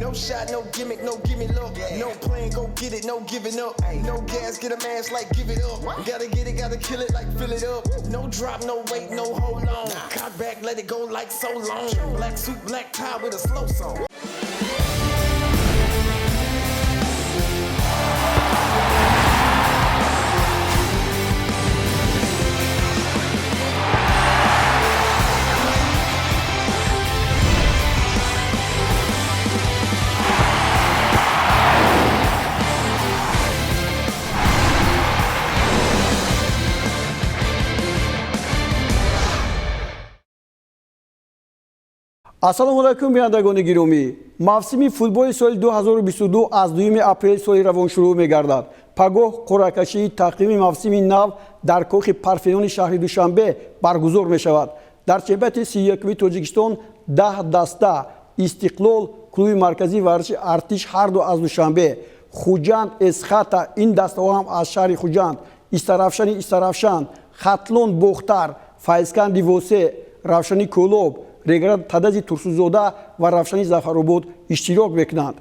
No shot, no gimmick, no gimme look. No plan, go get it, no giving up. No gas, get a mask like give it up. Gotta get it, gotta kill it like fill it up. No drop, no wait, no hold on. Cock back, let it go like so long. Black suit, black tie with a slow song. ассалому алайкум бинандагони гиромӣ. мавсими футболи соли 2022 аз 2 апрел соли равон шурӯъ мегардад. пагоҳ қуръакашии тақвими мавсими нав дар кӯхи парфенони шаҳри душанбе баргузор мешавад. дар чемпионати 31-уми тоҷикистон 10 даста истиқлол, клуби марказии варзиши артиш ҳарду аз душанбе, хуҷанд эсхата ин дастаҳо ҳам аз шаҳри хуҷанд, истарафшани истарафшан, хатлон бохтар, файзканди восе, равшани кӯлоб, реград тадази турсузода ва равшани зафаробод иштирок мекунанд.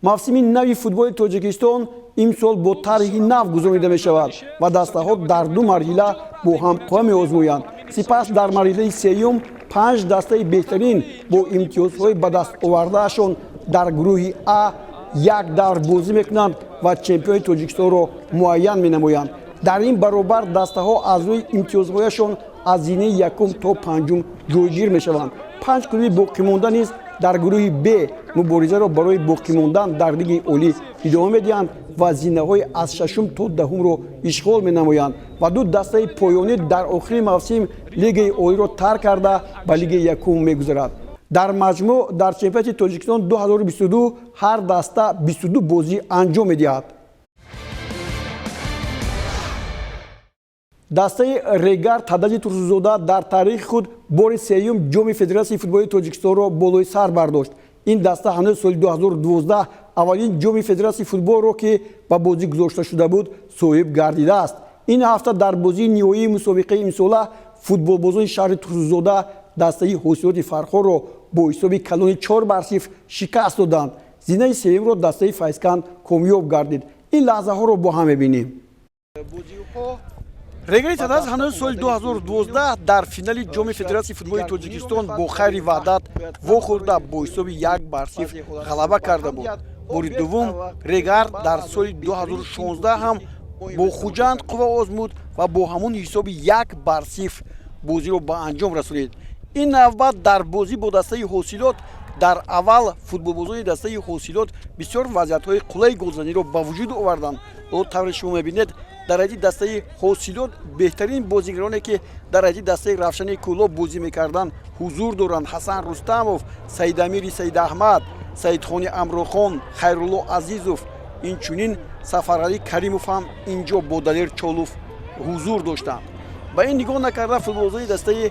мавсими нави футболи тоҷикистон имсол бо тарҳи нав гузаронида мешавад ва дастаҳо дар ду марҳила бо ҳамқоя меозмӯянд. сипас дар марҳилаи сеюм 5 дастаи беҳтарин бо имтиёзҳои ба даст овардаашон дар гурӯҳи А як давр бозӣ мекунанд ва чемпиони тоҷикистонро муайян менамоянд. дар ин баробар дастаҳо аз рӯи имтиёзҳояшон аз зинаи якум то панҷум ҷойгир мешаванд. 5 клуби боқимонда низ дар гурӯҳи Б муборизаро барои боқӣ мондан дар лигаи олӣ идома медиҳанд ва зинаҳои аз 6 то 10-ро ишғол менамоянд ва ду дастаи поёнӣ дар охири мавсим лигаи олиро тарк карда ба лигаи якум мегузарад. дар маҷмӯъ дар чемпионати тоҷикистон 2022 ҳар даста 22 бозӣ анҷом медиҳад. дастаи регар тадази турсузода дар таърихи худ бори сеюм ҷоми федератсияи футболи тоҷикистонро болои сар бардошт. ин даста ҳанӯз соли 2012 аввалин ҷоми федератсияи футболро ки ба бозӣ гузошта шуда буд соҳиб гардидааст. ин ҳафта дар бозии ниҳоии мусобиқаи имсола футболбозони шаҳри турсузода дастаи ҳосилоти фархорро бо ҳисоби калони 4-0 шикаст доданд. зинаи сеюмро дастаи файзканд комёб гардид. ин лаҳзаҳоро бо ҳам мебинем. регари тадаз ҳанӯз соли 2012 дар финали ҷоми федератсияи футболи тоҷикистон бо хайри ваҳдат вохӯрда бо ҳисоби 1-0 ғалаба карда буд. бори дуввум регар дар соли 2016 ҳам бо хуҷанд қувва озмуд ва бо ҳамон ҳисоби 1-0 бозиро ба анҷом расонид. ин навбат дар бозӣ бо дастаи ҳосилот дар аввал футболбозони дастаи ҳосилот бисёр вазъиятҳои қулаи голзаниро ба вуҷуд оварданд. тавре шумо мебинед дар айди дастаи ҳосилот беҳтарин бозигароне ки дар айди дастаи равшани кӯлоб бозӣ мекарданд ҳузур доранд. ҳасан рустамов, саидамири саидаҳмад, саидхони амрохон, хайрулло азизов, инчунин сафаралӣ каримов ҳам инҷо бо далер чолов ҳузур доштанд. ба ин нигоҳ накарда футболбозони дастаи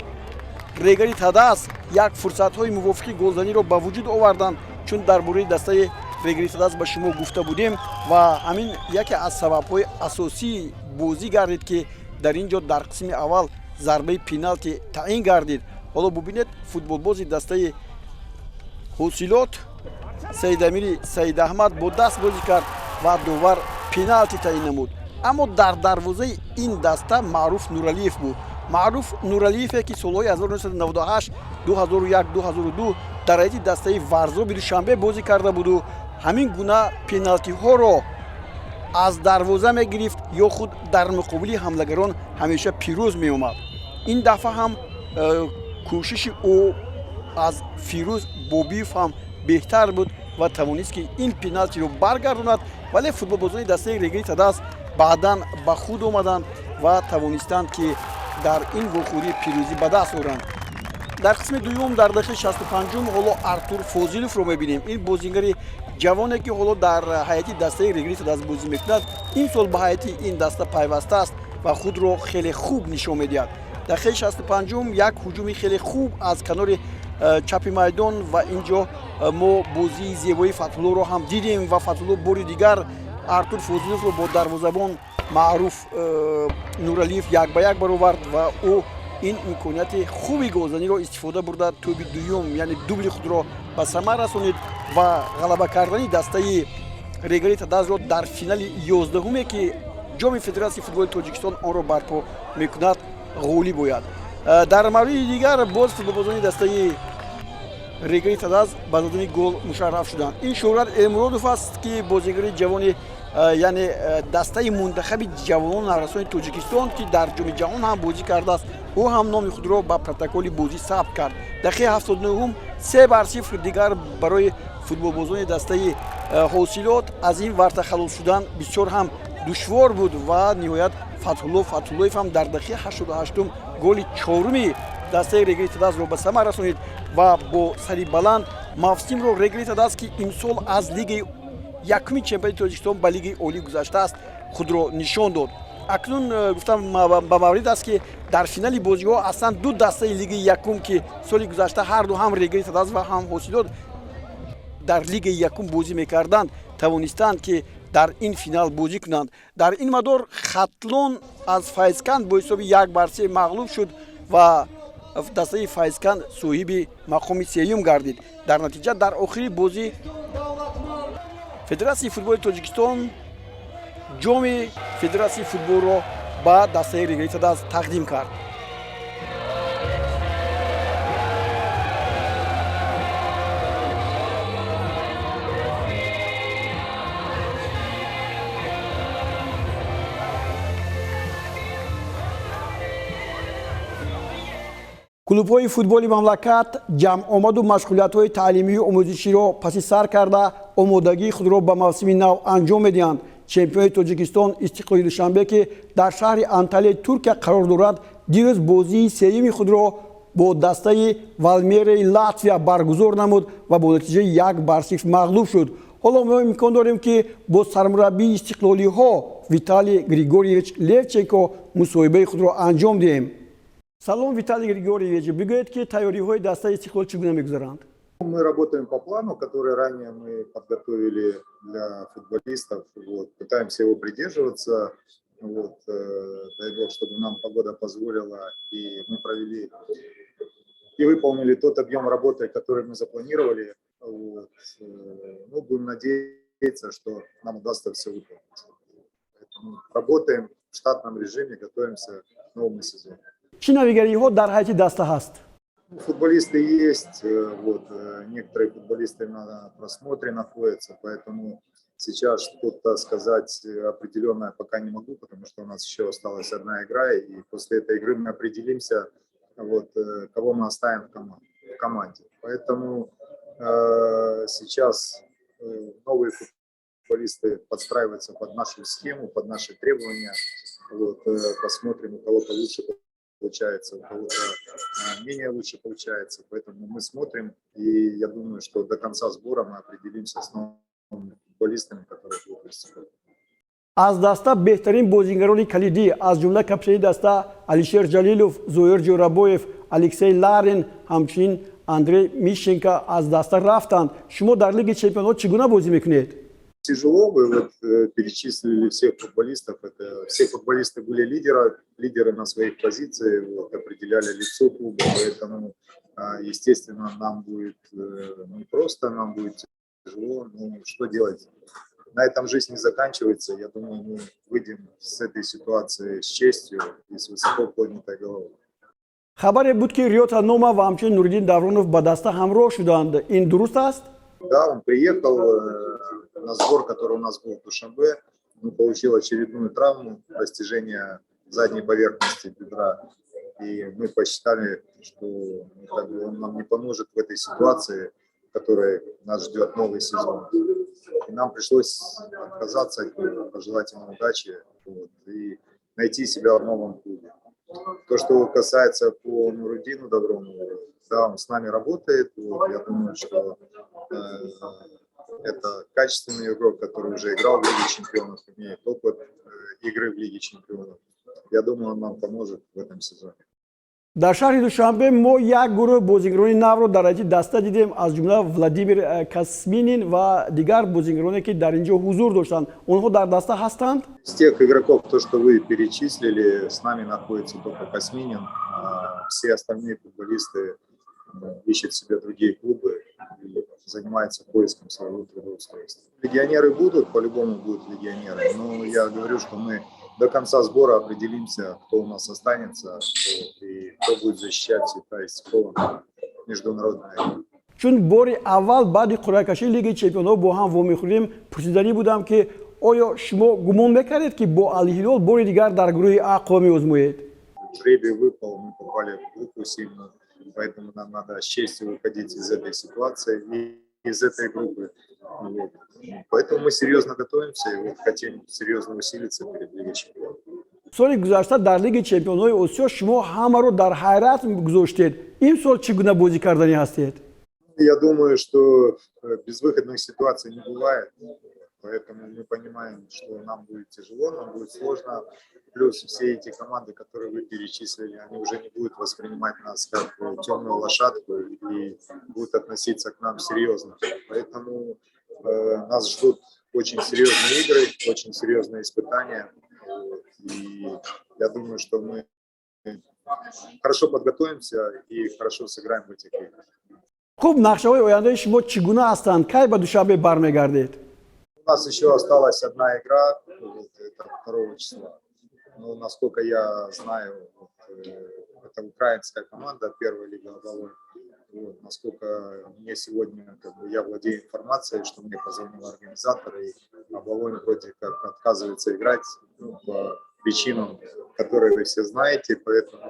регари тадас як фурсатҳои мувофиқи голзаниро ба вуҷуд оварданд, чун дар бораи дастаи регари тадас ба шумо гуфта будем ва ҳамин яке аз сабабҳои асосии бозӣ гардид ки дар ин ҷо дар қисми аввал зарбаи пеналти таъин гардид. ҳоло бубинед футболбози дастаи ҳосилот саидамири саидаҳмад бо даст бозӣ кард ва довар пеналти таъин намуд. аммо дар дарвозаи ин даста маъруф нуралиев буд. маъруф нуралиеве ки солҳои 1998, 2001, 2002 дар айди дастаи варзоби душанбе бозӣ карда буду ҳамин гуна пеналтиҳоро аз дарвоза мегирифт ё худ дар муқобили ҳамлагарон ҳамеша пирӯз меомад. ин дафъа ҳам кӯшиши ӯ аз фирӯз бобиев ҳам беҳтар буд ва тавонист ки ин пеналтиро баргардонад, вале футболбозони дастаи регари тадас баъдан ба худ омаданд ва тавонистанд ки дар ин вохӯрӣ пирӯзӣ ба даст оранд. дар қисми дуюм дар дахили 65-ум ҳоло Артур Фозиловро мебинем. ин бозигари ҷавоне ки ҳоло дар ҳайати дастаи регари тадас бозӣ мекунад, ин сол ба ҳайати ин даста пайваста аст ва худро хеле хуб нишон медиҳад. дахили 65-ум як ҳуҷуми хеле хуб аз канори чапи майдон ва ин ҷо мо бозии зебои Фатҳуллоро ҳам дидем ва Фатҳулло бори дигар Артур Фозиловро бо дарвозабон маъруф Нуралиев як ба як баровард ва ӯ ин имконияти хуби голзаниро истифода бурда тӯби дуюм яъне дубли худро ба самар расонид ва ғалаба кардани дастаи Регари Тадазро дар финали 11-уме ки ҷоми Федератсияи футболи Тоҷикистон онро барпо мекунад ғолиб ояд. Дар мавриди дигар боз футболбозони дастаи Регари Тадаз ба додани гол мушарраф шуданд. Ин Шӯҳрат Элмуродов аст ки бозигари ҷавони яъне дастаи мунтахаби ҷавонони наврасони Тоҷикистон ки дар ҷоми ҷаҳон ҳам бозӣ кардааст, ӯ ҳам номи худро ба протоколи бозӣ сабт кард. Дақиқаи 79-ум 3-0 дигар барои футболбозони дастаи ҳосилот аз ин варта халос шудан бисёр ҳам душвор буд ва ниҳоят Фатҳуллоев ҳам дар дақиқаи 88-ум голи чоруми дастаи Регари Тадазро ба самар расонид ва бо сари баланд мавсимро Регари Тадаз ки имсол аз лигаи якуми чемпионати Тоҷикистон ба лигаи олӣ гузаштааст худро нишон дод. Акнун гуфтам ба маврид аст ки дар финали бозиҳо аслан ду дастаи лигаи якум ки соли гузашта ҳарду ҳам Регари Тадаз ва ҳам ҳосилот дар лигаи якум бозӣ мекарданд, тавонистанд ки дар ин финал бозӣ кунанд. Дар ин мадор Хатлон аз Файзканд бо ҳисоби 1-3 мағлуб шуд ва дастаи Файзканд соҳиби мақоми сеюм гардид. Дар натиҷа дар охири бозӣ Федератсияи футболи Тоҷикистон ҷоми Федератсияи футболро ба дастаи Регари Тадаз тақдим кард. клубҳои футболи мамлакат ҷамъомаду машғулиятҳои таълимию омӯзиширо паси сар карда омодагии худро ба мавсими нав анҷом медиҳанд. Чемпиони Тоҷикистон Истиқлоли Душанбе ки дар шаҳри Анталияи Туркия қарор дорад, дирӯз бозии сеюми худро бо дастаи Валмераи Латвия баргузор намуд ва бо натиҷаи 1-0 мағлуб шуд. ҳоло мо имкон дорем ки бо сармураббии истиқлолиҳо Виталий Григорьевич Левченко мусоҳибаи худро анҷом диҳем. Салом, Виталий Григорьевич, бигӯед ки тайёриҳои дастаи Истиқлол чӣ гуна мегузаранд? Мы работаем по плану, который ранее мы подготовили для футболистов. Вот, пытаемся его придерживаться. Вот, дай бог, чтобы нам погода позволила, и мы провели и выполнили тот объем работы, который мы запланировали. Вот, ну, будем надеяться, что нам удастся все выполнить. Поэтому работаем в штатном режиме, готовимся к новому сезону. Чӣ навигариҳо дар ҳайати даста ҳаст? Футболисты есть, вот, некоторые футболисты на просмотре находятся, поэтому сейчас что-то сказать определенное пока не могу, потому что у нас еще осталась одна игра, и после этой игры мы определимся, вот, кого мы оставим в команде. Поэтому сейчас новые футболисты подстраиваются под нашу схему, под наши требования. Вот, посмотрим, у кого-то лучше получается, у кого-то менее лучше получается. Поэтому мы смотрим, и я думаю, что до конца сбора мы определимся с новыми футболистами, которые будут выступать. аз даста беҳтарин бозигарони калидӣ аз ҷумла капитани даста Алишер Ҷалилов, Зоир Ҷорабоев, Алексей Ларин, ҳамчунин Андрей Мищенко аз даста рафтанд. Шумо дар Лиги Чемпионот чӣ гуна бозӣ мекунед? Тяжело, вы вот перечислили всех футболистов. Это все футболисты были лидеры на своих позициях, вот, определяли лицо клуба, поэтому, естественно, нам будет непросто, нам будет тяжело. Ну, что делать? На этом жизнь не заканчивается. Я думаю, мы выйдем с этой ситуации с честью и с высоко поднятой головой. хабаре буд ки Риёта Нома ва ҳамчунин Нуриддин Давронов ба даста ҳамроҳ шуданд. Ин дуруст аст? Да, он приехал на сбор, который у нас был в Душанбе. Он получил очередную травму, растяжение задней поверхности бедра. И мы посчитали, что как бы, он нам не поможет в этой ситуации, в которой нас ждет новый сезон. И нам пришлось отказаться от него, пожелать ему удачи, вот, и найти себя в новом клубе. То, что касается по Нуриддину Давронову, да, он с нами работает. Вот, я думаю, что это качественный игрок, который уже играл в Лиге Чемпионов, имеет опыт игры в Лиге Чемпионов. Я думаю, он нам поможет в этом сезоне. дар шаҳри Душанбе мо як гурӯҳ бозигарони навро дар ҳайати даста дидем, аз ҷумла Владимир Касминин ва дигар бозигароне ки дар инҷо ҳузур доштанд. Онҳо дар даста ҳастанд? Из тех игроков, то, что вы перечислили, с нами находится только Касминин. Все остальные футболисты ищут себе другие клубы. и занимается поиском своего трудоустройства. Легионеры будут, по-любому будут легионеры, но я говорю, что мы до конца сбора определимся, кто у нас останется и кто будет защищать цвета Истихова на международной арене. чун бори аввал баъди қуръакашии лиги чемпионҳо бо ҳам вомехӯрдем пурсиданӣ будам ки оё шумо гумон мекардед ки бо Аль-Ҳилол бори дигар дар гурӯҳи А қова меозмоед? Жребий выпал, мы попали в группу сильную, поэтому нам надо с честью выходить из этой ситуации и из этой группы. Вот. Поэтому мы серьезно готовимся и вот хотим серьезно усилиться перед Лигой чемпионов. соли гузашта дар лиги чемпионҳои Осиё шумо ҳамаро дар ҳайрат гузоштед. Ин сол чӣ гуна бозӣ карданӣ ҳастед? Я думаю, что безвыходных ситуаций не бывает, поэтому мы понимаем, что нам будет тяжело, нам будет сложно. Плюс все эти команды, которые вы перечислили, они уже не будут воспринимать нас как темную лошадку и будут относиться к нам серьезно. Поэтому нас ждут очень серьезные игры, очень серьезные испытания. И я думаю, что мы хорошо подготовимся и хорошо сыграем в этих играх. хуб нақшаҳои ояндаи шумо чӣ гуна ҳастанд? Кай ба Душанбе бармегардед? У нас еще осталась одна игра, вот, это 2 числа. Но, насколько я знаю, вот, это украинская команда первой лиги Оболонь. Вот, насколько мне сегодня, я владею информацией, что мне позвонил организатор, и Оболонь вроде как отказывается играть, по причинам, которые вы все знаете, поэтому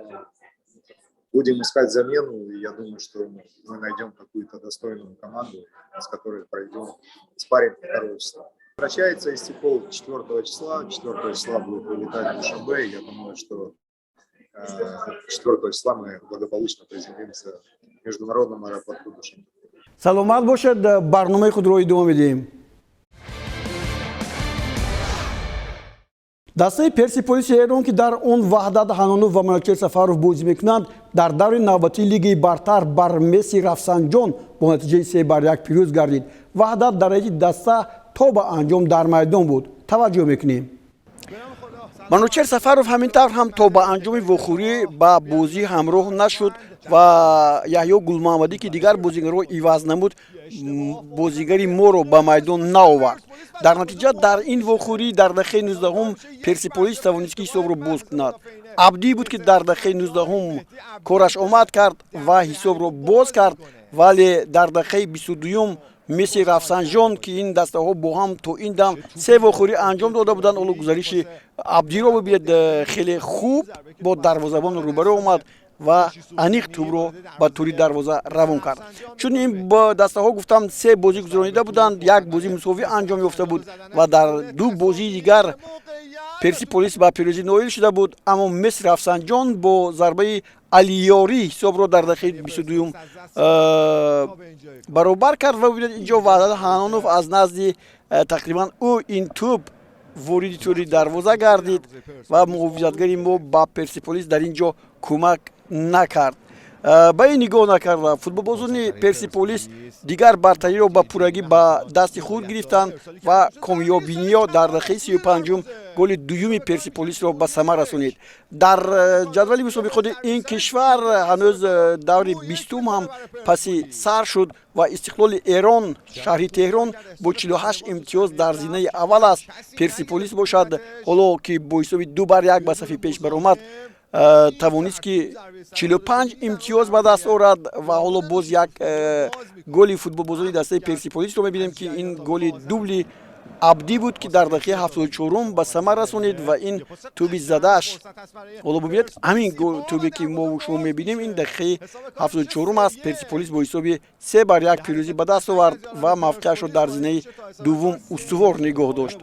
будем искать замену, и я думаю, что мы найдем какую-то достойную команду, с которой пройдем спарринг 2 числа. Возвращается Истихов 4 числа. 4 числа будет вылетать в Душанбе. Я думаю, что 4 числа мы благополучно приземлимся в международном аэропорту Душанбе. саломат бошед. барномаи худро идома медиҳем. дастаи Персиполиси Эрон ки дар он Ваҳдат Ҳанонов ва Манучер Сафаров бозӣ мекунанд, дар даври навбатии лигаи бартар бар Месси Рафсанҷон бо натиҷаи 3-1 пирӯз гардид. Ваҳдат дар ҳайати даста то ба анҷом дар майдон буд. таваҷҷӯҳ мекунем. Манучер Сафаров ҳамин тавр ҳам то ба анҷоми вохӯрӣ ба бозӣ ҳамроҳ нашуд ва Яҳьё Гулмуҳаммадӣ ки дигар бозигарро иваз намуд, бозигари моро ба майдон наовард. дар натиҷа дар ин вохӯрӣ дар дақиқаи 19-ум Персиполис тавонист ки ҳисобро боз кунад. Абдӣ буд ки дар дақиқаи 19-ум кораш омад кард ва ҳисобро боз кард, вале дар дақиқаи 22-ум Месси Рафсанҷон ки ин дастаҳо бо ҳам то ин дам 3 вохӯрӣ анҷом дода буданд. Оло гузариши Абдиро бибинед, хеле хуб бо дарвозабон рӯбарӯ омад ва аниқ тӯбро ба тури дарвоза равон кард. Чун ин дастаҳо гуфтам 3 бозӣ гузаронида буданд, як бозӣ мусовӣ анҷом ёфта буд ва дар 2 бозии дигар Персиполис ба пирӯзӣ ноил шуда буд. Аммо Месси Рафсанҷон бо зарбаи Алиёрӣ ҳисобро дар дақиқаи 22-ум баробар кард ва бибинед инҷо Ваҳдат Ҳанонов аз назди тақрибан ӯ ин тӯб вориди тури дарвоза гардид ва муҳофизатгари мо ба Персиполис дар ин ҷо кӯмак накард. ба ин нигоҳ накарда футболбозони Персиполис дигар бартариро ба пуррагӣ ба дасти худ гирифтанд ва комёбиниё дар дақиқаи 35-ум голи дуюми Персиполисро ба самар расонид. Дар ҷадвали мусобиқоти ин кишвар ҳанӯз даври 20-ум ҳам паси сар шуд ва Истиқлоли Эрон шаҳри Теҳрон бо 48 имтиёз дар зинаи аввал аст. Персиполис бошад ҳоло ки бо ҳисоби 2-1 ба сафи пеш баромад, тавонист ки 45 имтиёз ба даст орад ва ҳоло боз як голи футболбозони дастаи Персиполисро мебинем ки ин голи дубли Абдӣ буд ки дар дақиқаи 74-ум ба самар расонид ва ин тӯби задааш. ҳоло бубинед ҳамин тӯбе ки мо шумо мебинем ин дақиқаи 74-ум аст. Персиполис бо ҳисоби 3-1 пирӯзӣ ба даст овард ва мавқеашро дар зинаи дуввум устувор нигоҳ дошт.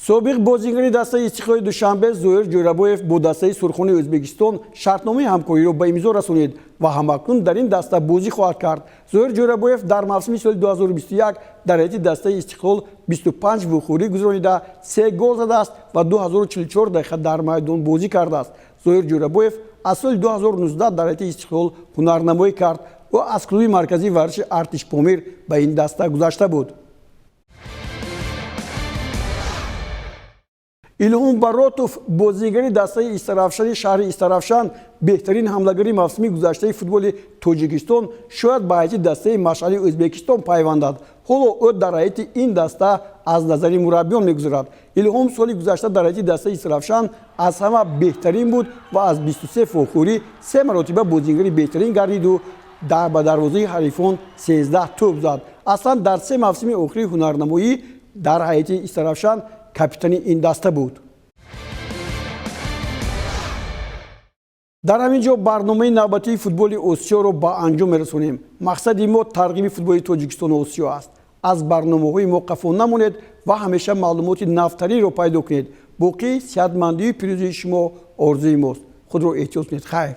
собиқ бозигари дастаи Истиқлоли Душанбе Зоир Ҷӯрабоев бо дастаи Сурхони Ӯзбекистон шартномаи ҳамкориро ба имзо расонид ва ҳамакнун дар ин даста бозӣ хоҳад кард. Зоир Ҷӯрабоев дар мавсими соли 2021 дар ҳайати дастаи Истиқлол 25 вухӯрӣ гузаронида 3 гол задааст ва 2044 дақиқа дар майдон бозӣ кардааст. Зоир Ҷӯрабоев аз соли 2019 дар ҳайати Истиқлол ҳунарнамоӣ кард. ӯ аз клуби марказии варзиши Артиш Помир ба ин даста гузашта буд. илҳом баротов бозигари дастаи Истарафшани шаҳри Истарафшан беҳтарин ҳамлагари мавсими гузаштаи футболи Тоҷикистон шояд ба ҳайати дастаи Машъали Ӯзбекистон пайвандад. ҳоло ӯ дар ҳайати ин даста аз назари мураббиён мегузарад. илҳом соли гузашта дар ҳайати дастаи Истарафшан аз ҳама беҳтарин буд ва аз 23 фохӯрӣ 3 маротиба бозигари беҳтарин гардиду ба дарвозаи ҳарифон 13 тӯб зад. аслан дар 3 мавсими охири ҳунарнамоӣ дар ҳайати Истарафшан капитани ин даста буд. дар ҳамин ҷо барномаи навбатии футболи Осиёро ба анҷом мерасонем. мақсади мо тарғиби футболи Тоҷикистону Осиё аст. аз барномаҳои мо қафо намонед ва ҳамеша маълумоти навтариро пайдо кунед. боқӣ сеҳатмандию пирӯзии шумо орзуи мост. худро эҳтиёт кунед. хайр.